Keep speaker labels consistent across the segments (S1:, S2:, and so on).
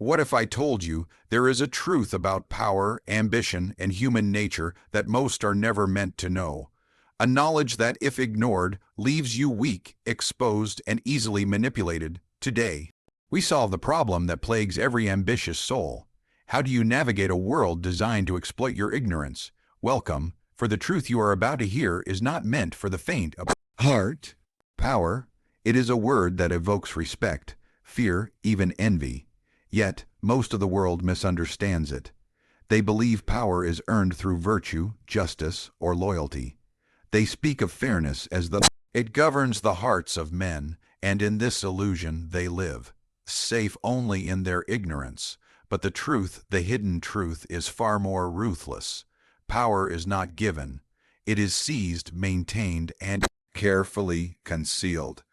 S1: What if I told you there is a truth about power, ambition, and human nature that most are never meant to know? A knowledge that, if ignored, leaves you weak, exposed, and easily manipulated. Today, we solve the problem that plagues every ambitious soul. How do you navigate a world designed to exploit your ignorance? Welcome, for the truth you are about to hear is not meant for the faint of heart. Power, it is a word that evokes respect, fear, even envy. Yet, most of the world misunderstands it. They believe power is earned through virtue, justice, or loyalty. They speak of fairness as it governs the hearts of men, and in this illusion they live, safe only in their ignorance. But the truth, the hidden truth, is far more ruthless. Power is not given. It is seized, maintained, and carefully concealed.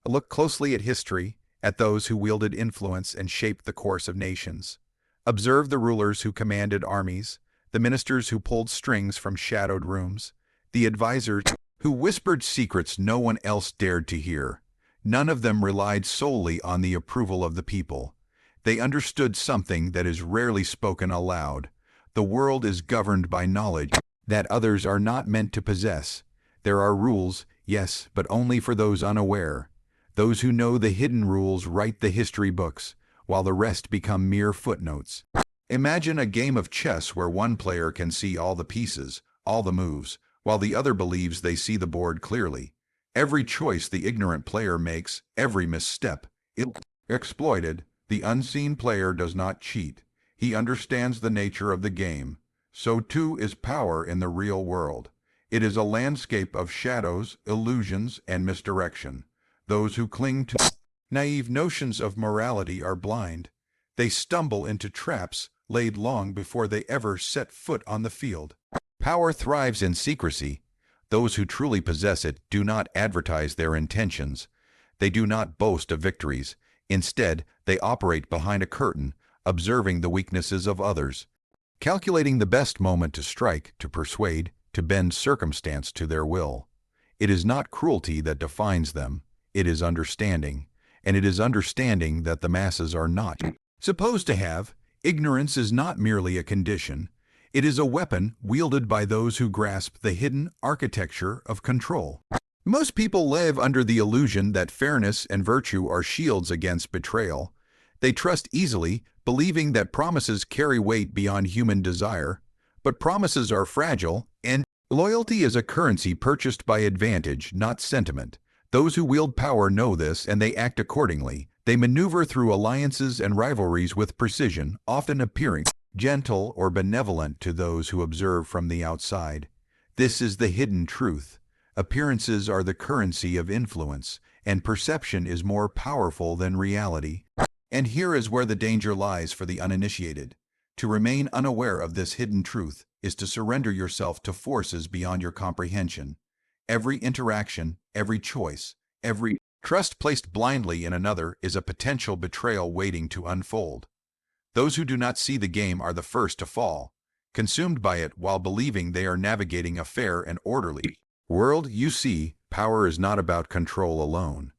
S1: Look closely at history, at those who wielded influence and shaped the course of nations. Observe the rulers who commanded armies, the ministers who pulled strings from shadowed rooms, the advisors who whispered secrets no one else dared to hear. None of them relied solely on the approval of the people. They understood something that is rarely spoken aloud. The world is governed by knowledge that others are not meant to possess. There are rules, yes, but only for those unaware. Those who know the hidden rules write the history books, while the rest become mere footnotes. Imagine a game of chess where one player can see all the pieces, all the moves, while the other believes they see the board clearly. Every choice the ignorant player makes, every misstep, exploited. The unseen player does not cheat. He understands the nature of the game. So too is power in the real world. It is a landscape of shadows, illusions, and misdirection. Those who cling to naive notions of morality are blind. They stumble into traps laid long before they ever set foot on the field. Power thrives in secrecy. Those who truly possess it do not advertise their intentions. They do not boast of victories. Instead, they operate behind a curtain, observing the weaknesses of others, calculating the best moment to strike, to persuade, to bend circumstance to their will. It is not cruelty that defines them. It is understanding, and it is understanding that the masses are not supposed to have. Ignorance is not merely a condition. It is a weapon wielded by those who grasp the hidden architecture of control. Most people live under the illusion that fairness and virtue are shields against betrayal. They trust easily, believing that promises carry weight beyond human desire. But promises are fragile, and loyalty is a currency purchased by advantage, not sentiment. Those who wield power know this, and they act accordingly. They maneuver through alliances and rivalries with precision, often appearing gentle or benevolent to those who observe from the outside. This is the hidden truth. Appearances are the currency of influence, and perception is more powerful than reality. And here is where the danger lies for the uninitiated. To remain unaware of this hidden truth is to surrender yourself to forces beyond your comprehension. Every interaction, every choice, every trust placed blindly in another is a potential betrayal waiting to unfold. Those who do not see the game are the first to fall, consumed by it while believing they are navigating a fair and orderly world. You see, power is not about control alone.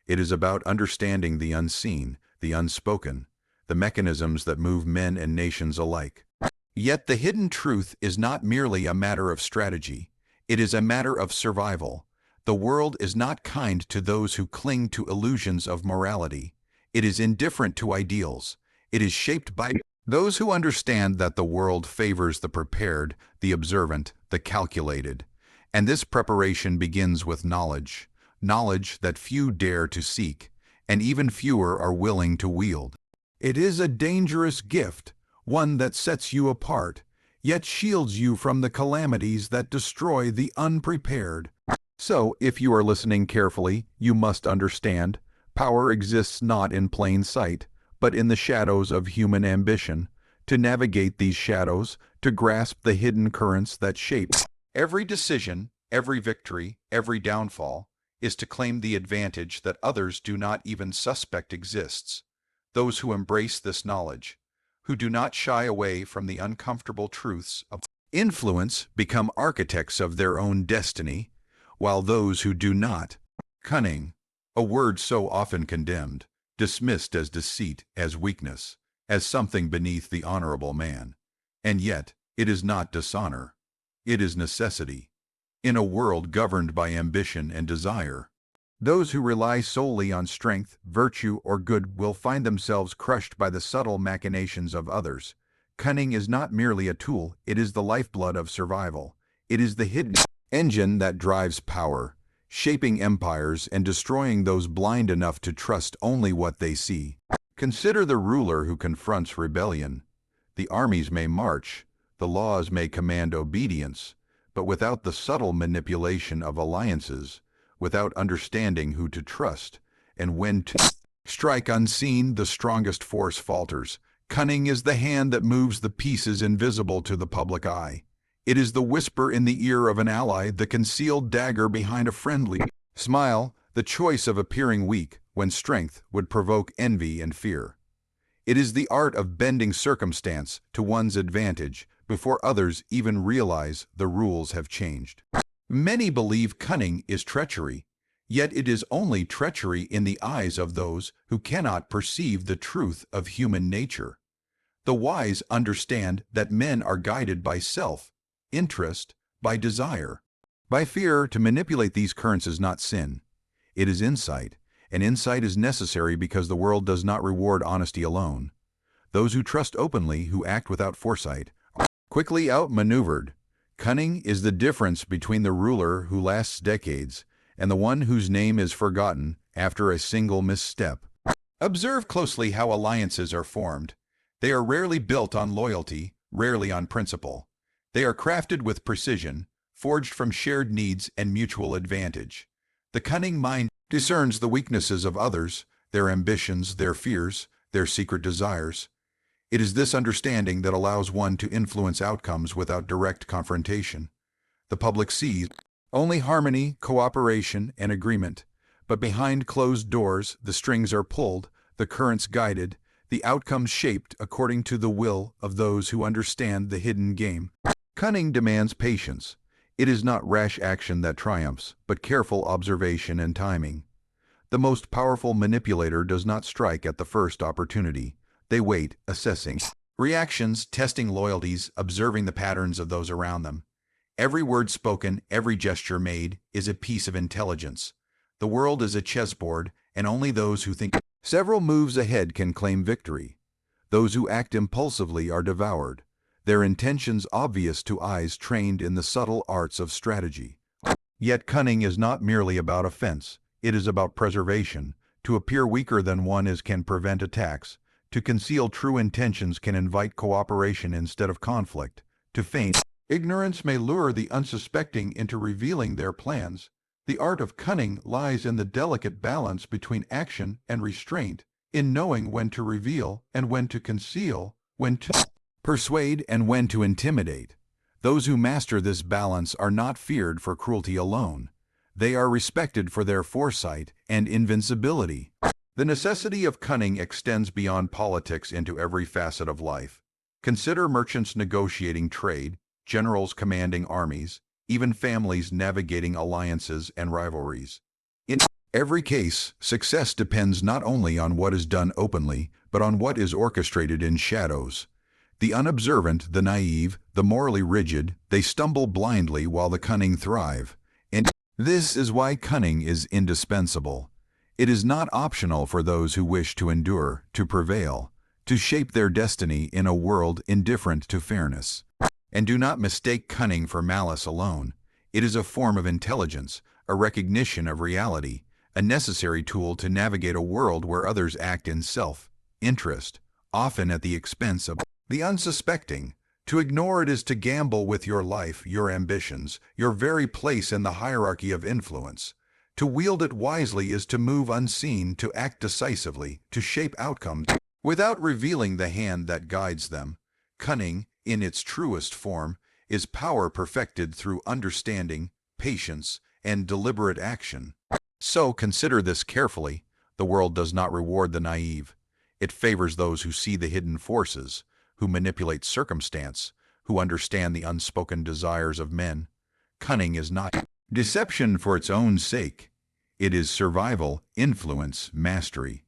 S1: It is about understanding the unseen, the unspoken, the mechanisms that move men and nations alike. Yet the hidden truth is not merely a matter of strategy. It is a matter of survival. The world is not kind to those who cling to illusions of morality. It is indifferent to ideals. It is shaped by those who understand that the world favors the prepared, the observant, the calculated. And this preparation begins with knowledge, knowledge that few dare to seek, and even fewer are willing to wield. It is a dangerous gift, one that sets you apart, yet shields you from the calamities that destroy the unprepared. So, if you are listening carefully, you must understand, power exists not in plain sight, but in the shadows of human ambition. To navigate these shadows, to grasp the hidden currents that shape every decision, every victory, every downfall, is to claim the advantage that others do not even suspect exists. Those who embrace this knowledge, who do not shy away from the uncomfortable truths of influence, become architects of their own destiny, while those who do not, cunning, a word so often condemned, dismissed as deceit, as weakness, as something beneath the honorable man. And yet, it is not dishonor. It is necessity. In a world governed by ambition and desire, those who rely solely on strength, virtue, or good will find themselves crushed by the subtle machinations of others. Cunning is not merely a tool, it is the lifeblood of survival. It is the hidden engine that drives power, shaping empires and destroying those blind enough to trust only what they see. Consider the ruler who confronts rebellion. The armies may march, the laws may command obedience, but without the subtle manipulation of alliances, without understanding who to trust and when to strike unseen, the strongest force falters. Cunning is the hand that moves the pieces invisible to the public eye. It is the whisper in the ear of an ally, the concealed dagger behind a friendly smile, the choice of appearing weak when strength would provoke envy and fear. It is the art of bending circumstance to one's advantage before others even realize the rules have changed. Many believe cunning is treachery, yet it is only treachery in the eyes of those who cannot perceive the truth of human nature. The wise understand that men are guided by self-interest, by desire, by fear. To manipulate these currents is not sin. It is insight, and insight is necessary because the world does not reward honesty alone. Those who trust openly, who act without foresight, are quickly outmaneuvered. Cunning is the difference between the ruler who lasts decades and the one whose name is forgotten after a single misstep. Observe closely how alliances are formed. They are rarely built on loyalty, rarely on principle. They are crafted with precision, forged from shared needs and mutual advantage. The cunning mind discerns the weaknesses of others, their ambitions, their fears, their secret desires. It is this understanding that allows one to influence outcomes without direct confrontation. The public sees only harmony, cooperation, and agreement, but behind closed doors the strings are pulled, the currents guided, the outcomes shaped according to the will of those who understand the hidden game. Cunning demands patience. It is not rash action that triumphs, but careful observation and timing. The most powerful manipulator does not strike at the first opportunity. They wait, assessing reactions, testing loyalties, observing the patterns of those around them. Every word spoken, every gesture made, is a piece of intelligence. The world is a chessboard, and only those who think several moves ahead can claim victory. Those who act impulsively are devoured, their intentions obvious to eyes trained in the subtle arts of strategy. Yet cunning is not merely about offense, it is about preservation. To appear weaker than one is can prevent attacks. To conceal true intentions can invite cooperation instead of conflict. To feign ignorance may lure the unsuspecting into revealing their plans. The art of cunning lies in the delicate balance between action and restraint, in knowing when to reveal and when to conceal, when to persuade and when to intimidate. Those who master this balance are not feared for cruelty alone. They are respected for their foresight and invincibility. The necessity of cunning extends beyond politics into every facet of life. Consider merchants negotiating trade, generals commanding armies, even families navigating alliances and rivalries. In every case, success depends not only on what is done openly, but on what is orchestrated in shadows. The unobservant, the naive, the morally rigid, they stumble blindly while the cunning thrive. And this is why cunning is indispensable. It is not optional for those who wish to endure, to prevail, to shape their destiny in a world indifferent to fairness. And do not mistake cunning for malice alone. It is a form of intelligence, a recognition of reality, a necessary tool to navigate a world where others act in self-interest, often at the expense of the unsuspecting. To ignore it is to gamble with your life, your ambitions, your very place in the hierarchy of influence. To wield it wisely is to move unseen, to act decisively, to shape outcomes without revealing the hand that guides them. Cunning, in its truest form, is power perfected through understanding, patience, and deliberate action. So consider this carefully. The world does not reward the naive. It favors those who see the hidden forces, who manipulate circumstance, who understand the unspoken desires of men. Cunning is not deception for its own sake. It is survival, influence, mastery.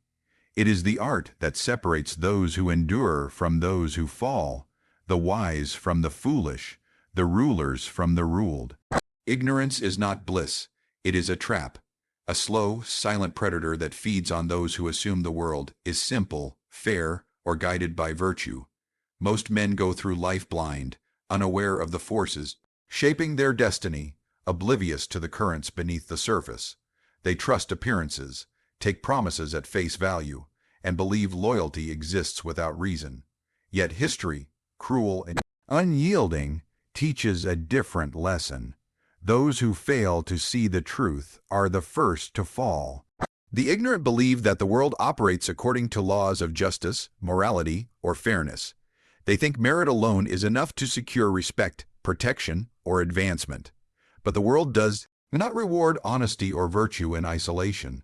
S1: It is the art that separates those who endure from those who fall, the wise from the foolish, the rulers from the ruled. Ignorance is not bliss, it is a trap. A slow, silent predator that feeds on those who assume the world is simple, fair, or guided by virtue. Most men go through life blind, unaware of the forces shaping their destiny, oblivious to the currents beneath the surface. They trust appearances, take promises at face value, and believe loyalty exists without reason. Yet history, cruel and unyielding, teaches a different lesson. Those who fail to see the truth are the first to fall. The ignorant believe that the world operates according to laws of justice, morality, or fairness. They think merit alone is enough to secure respect, protection, or advancement. But the world does not reward honesty or virtue in isolation.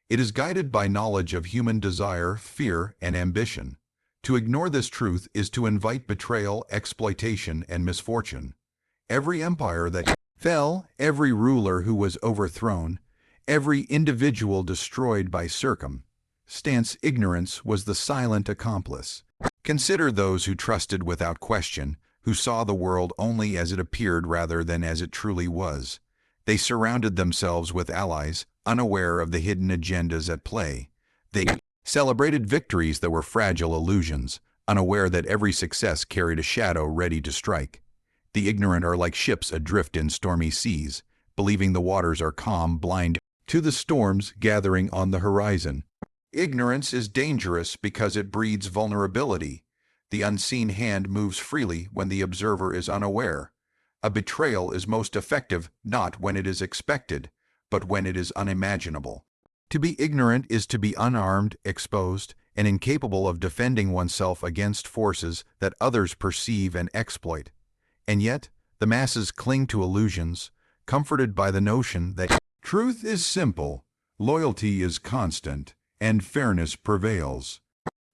S1: It is guided by knowledge of human desire, fear, and ambition. To ignore this truth is to invite betrayal, exploitation, and misfortune. Every empire that fell, every ruler who was overthrown, every individual destroyed by circumstance, ignorance was the silent accomplice. Consider those who trusted without question, who saw the world only as it appeared rather than as it truly was. They surrounded themselves with allies, unaware of the hidden agendas at play. They celebrated victories that were fragile illusions, unaware that every success carried a shadow ready to strike. The ignorant are like ships adrift in stormy seas, believing the waters are calm, blind to the storms gathering on the horizon. Ignorance is dangerous because it breeds vulnerability. The unseen hand moves freely when the observer is unaware. A betrayal is most effective not when it is expected, but when it is unimaginable. To be ignorant is to be unarmed, exposed, and incapable of defending oneself against forces that others perceive and exploit. And yet, the masses cling to illusions, comforted by the notion that truth is simple, loyalty is constant, and fairness prevails.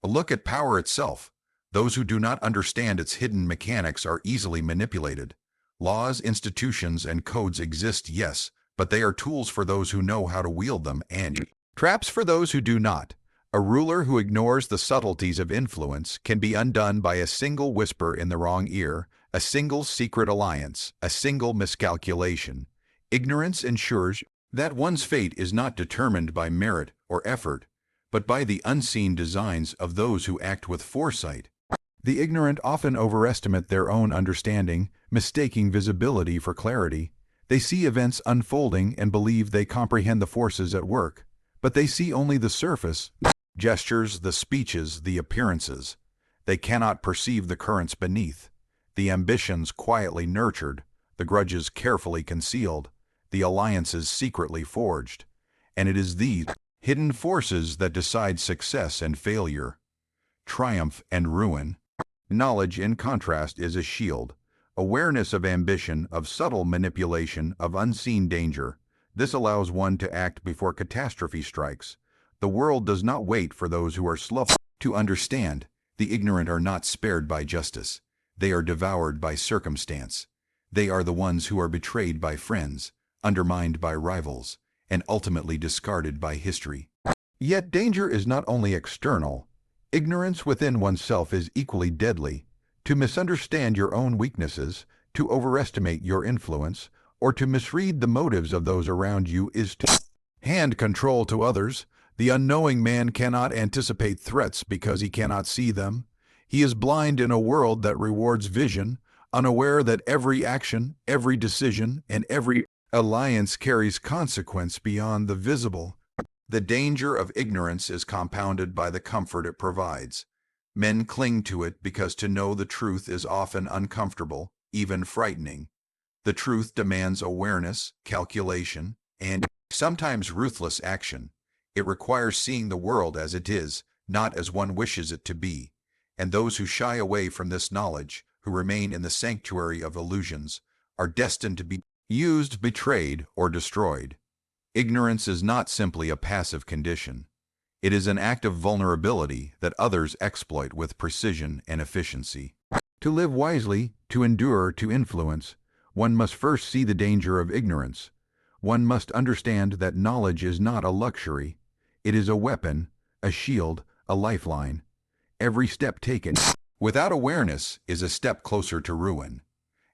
S1: Look at power itself. Those who do not understand its hidden mechanics are easily manipulated. Laws, institutions, and codes exist, yes, but they are tools for those who know how to wield them and traps for those who do not. A ruler who ignores the subtleties of influence can be undone by a single whisper in the wrong ear, a single secret alliance, a single miscalculation. Ignorance ensures that one's fate is not determined by merit or effort, but by the unseen designs of those who act with foresight. The ignorant often overestimate their own understanding, mistaking visibility for clarity. They see events unfolding and believe they comprehend the forces at work, but they see only the surface, gestures, the speeches, the appearances. They cannot perceive the currents beneath, the ambitions quietly nurtured, the grudges carefully concealed, the alliances secretly forged. And it is these hidden forces that decide success and failure, triumph and ruin. Knowledge, in contrast, is a shield. Awareness of ambition, of subtle manipulation, of unseen danger. This allows one to act before catastrophe strikes. The world does not wait for those who are slow to understand. The ignorant are not spared by justice. They are devoured by circumstance. They are the ones who are betrayed by friends, undermined by rivals, and ultimately discarded by history. Yet danger is not only external. Ignorance within oneself is equally deadly. To misunderstand your own weaknesses, to overestimate your influence, or to misread the motives of those around you is to hand control to others. The unknowing man cannot anticipate threats because he cannot see them. He is blind in a world that rewards vision, unaware that every action, every decision, and every alliance carries consequence beyond the visible. The danger of ignorance is compounded by the comfort it provides. Men cling to it because to know the truth is often uncomfortable, even frightening. The truth demands awareness, calculation, and sometimes ruthless action. It requires seeing the world as it is, not as one wishes it to be. And those who shy away from this knowledge, who remain in the sanctuary of illusions, are destined to be used, betrayed, or destroyed. Ignorance is not simply a passive condition. It is an act of vulnerability that others exploit with precision and efficiency. To live wisely, to endure, to influence, one must first see the danger of ignorance. One must understand that knowledge is not a luxury. It is a weapon, a shield, a lifeline. Every step taken without awareness is a step closer to ruin.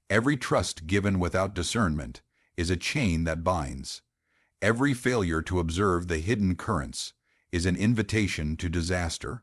S1: Every trust given without discernment is a chain that binds. Every failure to observe the hidden currents is an invitation to disaster.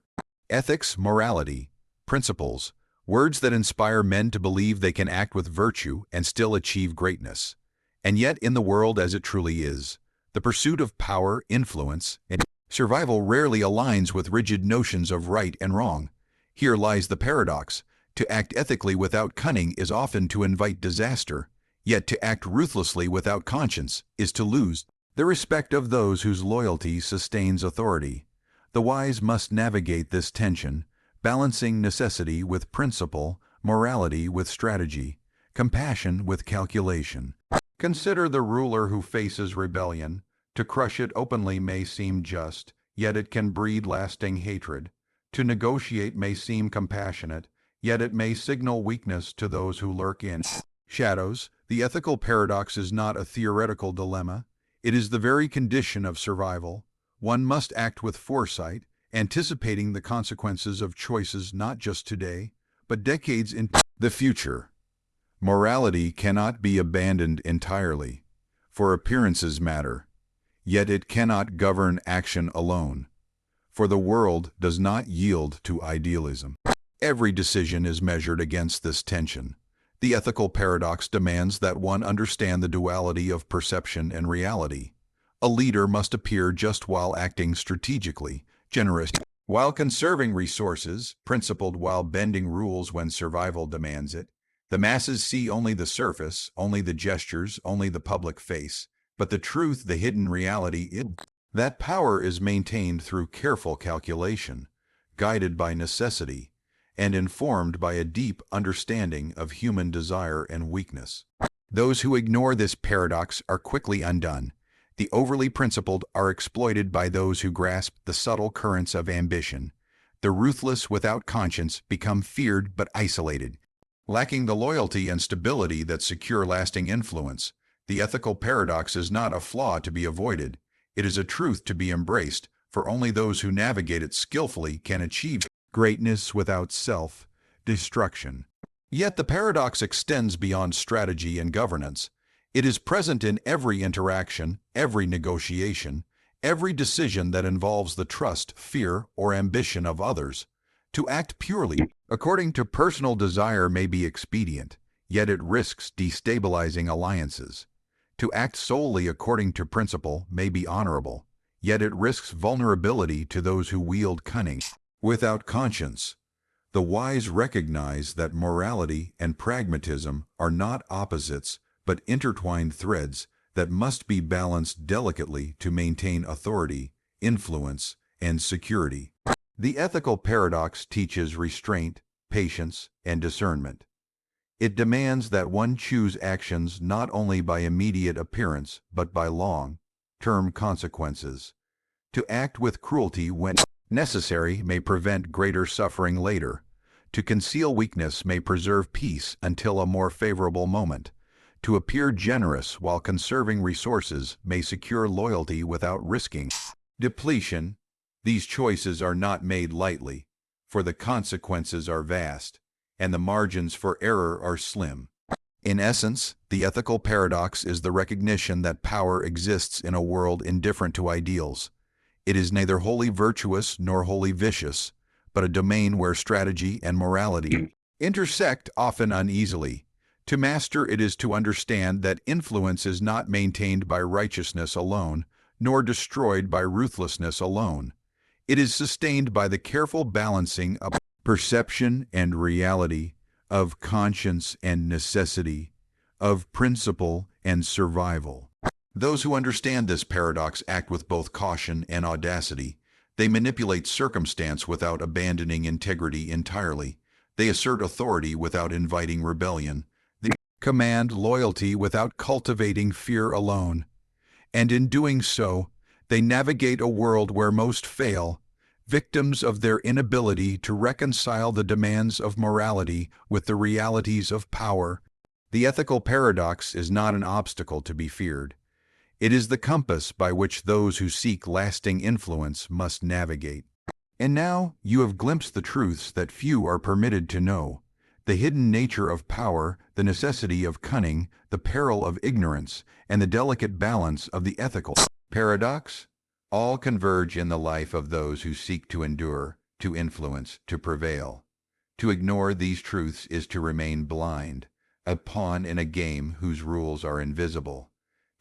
S1: Ethics, morality, principles, words that inspire men to believe they can act with virtue and still achieve greatness. And yet, in the world as it truly is, the pursuit of power, influence, and survival rarely aligns with rigid notions of right and wrong. Here lies the paradox. To act ethically without cunning is often to invite disaster, yet to act ruthlessly without conscience is to lose the respect of those whose loyalty sustains authority. The wise must navigate this tension, balancing necessity with principle, morality with strategy, compassion with calculation. Consider the ruler who faces rebellion. To crush it openly may seem just, yet it can breed lasting hatred. To negotiate may seem compassionate, yet it may signal weakness to those who lurk in shadows. The ethical paradox is not a theoretical dilemma. It is the very condition of survival. One must act with foresight, anticipating the consequences of choices not just today, but decades into the future. Morality cannot be abandoned entirely, for appearances matter. Yet it cannot govern action alone, for the world does not yield to idealism. Every decision is measured against this tension. The ethical paradox demands that one understand the duality of perception and reality. A leader must appear just while acting strategically, generous while conserving resources, principled while bending rules when survival demands it. The masses see only the surface, only the gestures, only the public face. But the truth, the hidden reality, is that power is maintained through careful calculation, guided by necessity, and informed by a deep understanding of human desire and weakness. Those who ignore this paradox are quickly undone. The overly principled are exploited by those who grasp the subtle currents of ambition. The ruthless without conscience become feared but isolated, lacking the loyalty and stability that secure lasting influence. The ethical paradox is not a flaw to be avoided. It is a truth to be embraced, for only those who navigate it skillfully can achieve greatness without self-destruction. Yet the paradox extends beyond strategy and governance. It is present in every interaction, every negotiation, every decision that involves the trust, fear, or ambition of others. To act purely according to personal desire may be expedient, yet it risks destabilizing alliances. To act solely according to principle may be honorable, yet it risks vulnerability to those who wield cunning without conscience. The wise recognize that morality and pragmatism are not opposites, but intertwined threads that must be balanced delicately to maintain authority, influence, and security. The ethical paradox teaches restraint, patience, and discernment. It demands that one choose actions not only by immediate appearance, but by long-term consequences. To act with cruelty when necessary may prevent greater suffering later. To conceal weakness may preserve peace until a more favorable moment. To appear generous while conserving resources may secure loyalty without risking depletion. These choices are not made lightly, for the consequences are vast, and the margins for error are slim. In essence, the ethical paradox is the recognition that power exists in a world indifferent to ideals. It is neither wholly virtuous nor wholly vicious, but a domain where strategy and morality intersect often uneasily. To master it is to understand that influence is not maintained by righteousness alone, nor destroyed by ruthlessness alone. It is sustained by the careful balancing of perception and reality, of conscience and necessity, of principle and survival. Those who understand this paradox act with both caution and audacity. They manipulate circumstance without abandoning integrity entirely. They assert authority without inviting rebellion. They command loyalty without cultivating fear alone. And in doing so, they navigate a world where most fail, victims of their inability to reconcile the demands of morality with the realities of power. The ethical paradox is not an obstacle to be feared. It is the compass by which those who seek lasting influence must navigate. And now you have glimpsed the truths that few are permitted to know, the hidden nature of power, the necessity of cunning, the peril of ignorance, and the delicate balance of the ethical paradox. All converge in the life of those who seek to endure, to influence, to prevail. To ignore these truths is to remain blind, a pawn in a game whose rules are invisible.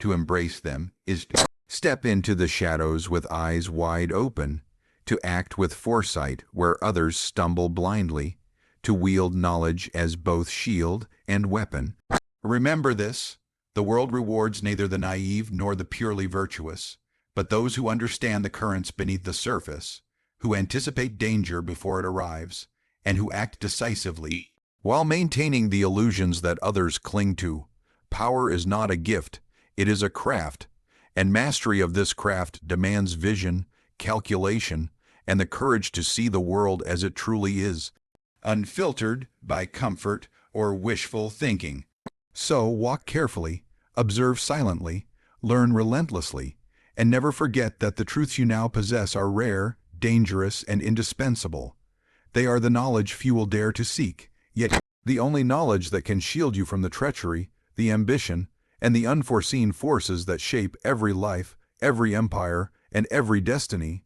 S1: To embrace them is to step into the shadows with eyes wide open, to act with foresight where others stumble blindly, to wield knowledge as both shield and weapon. Remember this: the world rewards neither the naive nor the purely virtuous, but those who understand the currents beneath the surface, who anticipate danger before it arrives, and who act decisively while maintaining the illusions that others cling to. Power is not a gift, it is a craft, and mastery of this craft demands vision, calculation, and the courage to see the world as it truly is, unfiltered by comfort or wishful thinking. So walk carefully, observe silently, learn relentlessly, and never forget that the truths you now possess are rare, dangerous, and indispensable. They are the knowledge few will dare to seek, yet the only knowledge that can shield you from the treachery, the ambition, and the unforeseen forces that shape every life, every empire, and every destiny.